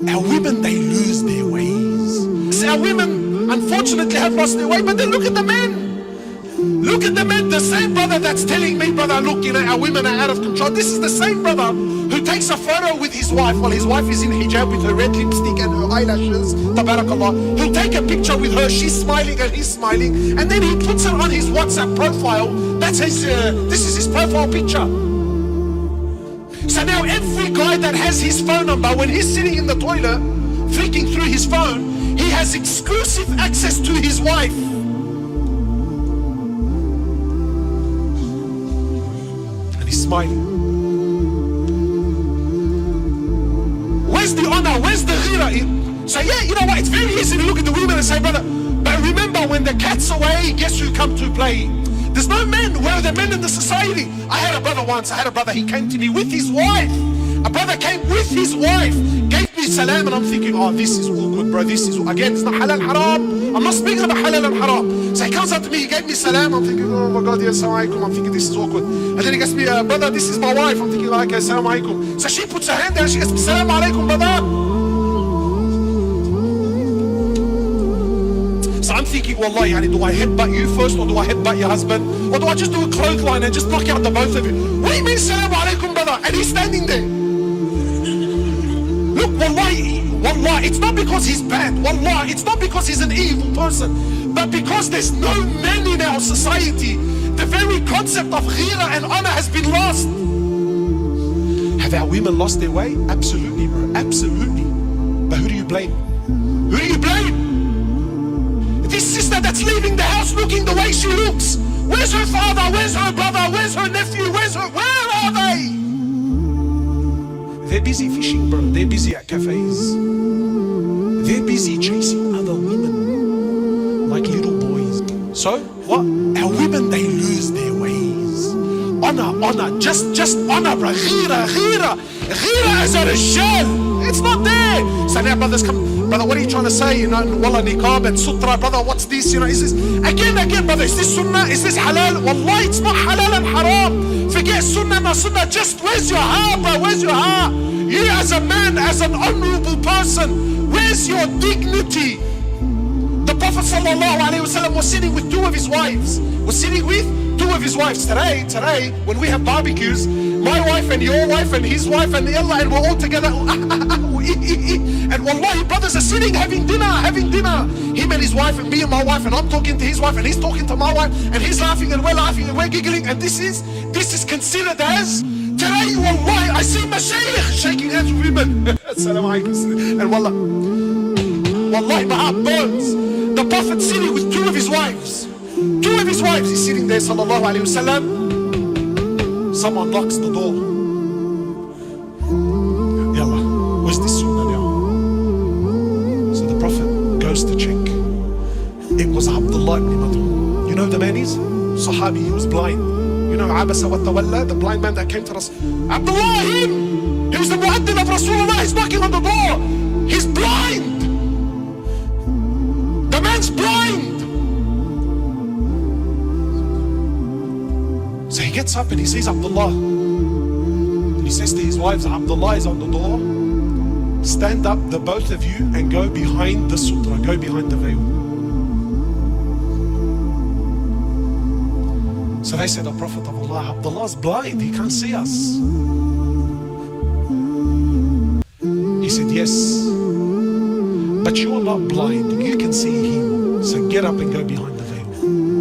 Our women, they lose their ways. Our women, unfortunately, have lost their way. But then look at the men. Look at the men, the same brother that's telling me, brother, look, our women are out of control. This is the same brother who takes a photo with his wife while his wife is in hijab with her red lipstick and her eyelashes, tabarakallah. He'll take a picture with her, she's smiling and he's smiling, and then he puts it on his WhatsApp profile. That's his, this is his profile picture. So now every guy that has his phone number, when he's sitting in the toilet, flicking through his phone, he has exclusive access to his wife. Smiling. Where's the honor? Where's the Gheerah? So yeah, you know what? It's very easy to look at the women and say, brother, but remember when the cat's away, guess who come to play? There's no men. Where are the men in the society? I had a brother once. He came to me with his wife. A brother came with his wife, gave me salam, and I'm thinking, oh, this is awkward, bro. This is, again, it's not halal haram. I'm not speaking about halal and haram. So he comes up to me, he gave me salam. I'm thinking, oh my God, yes, assalamu alaikum. I'm thinking, this is awkward. And then he gets me, brother, this is my wife. I'm thinking, like, assalamu alaikum. So she puts her hand down, she gets me, assalamu alaikum, brother. So I'm thinking, wallahi, do I headbutt you first, or do I headbutt your husband? Or do I just do a clothesline and just knock out the both of you? What do you mean, assalamu alaikum, brother? And he's standing there. Look, wallahi, it's not because he's bad. Wallahi, it's not because he's an evil person. But because there's no men in our society, the very concept of Gheerah and honor has been lost. Have our women lost their way? Absolutely, bro. Absolutely. But who do you blame? Who do you blame? This sister that's leaving the house looking the way she looks. Where's her father? Where's her brother? Where's her nephew? Where are they? They're busy fishing, bro. They're busy at cafes. They're busy chasing other women like little boys. So what? Our women, they lose their ways. Honor, just honor, bro. Gheerah as a rijal. It's not there. So now brothers come, brother, what are you trying to say? You know, wallah, niqab and sutra, brother, what's this? You know, is this, again, brother, is this sunnah? Is this halal? Wallah, it's not halal and haram. Forget sunnah, no sunnah, just where's your hair, bro? Where's your hair? You as a man, as an honorable person, where's your dignity? The Prophet ﷺ was sitting with two of his wives. Today, when we have barbecues, my wife and your wife and his wife and Allah, and we're all together. And wallahi, brothers are sitting having dinner. Him and his wife and me and my wife, and I'm talking to his wife and he's talking to my wife, and he's laughing and we're laughing and we're giggling, and this is considered as today. Wallahi, I see mashayikh shaking hands with women. Assalamu alaikum. And wallahi, my heart burns. The Prophet sitting with two of his wives. He's sitting there, sallallahu alayhi wasallam. Someone knocks the door. Yallah, where's this sunnah now? So the Prophet goes to check. It was Abdullah ibn Mad'un. You know the man is? Sahabi, he was blind. You know Abasa wa Tawalla, the blind man that came to us. Abdullah, him! He was the muaddin of Rasulullah. He's knocking on the door. He's blind. The man's blind. So he gets up and he sees Abdullah. And he says to his wives, Abdullah is on the door. Stand up, the both of you, and go behind the sutra, go behind the veil. So they said, the Prophet of Allah, Abdullah's blind, he can't see us. He said, yes, but you are not blind, you can see him. So get up and go behind the veil.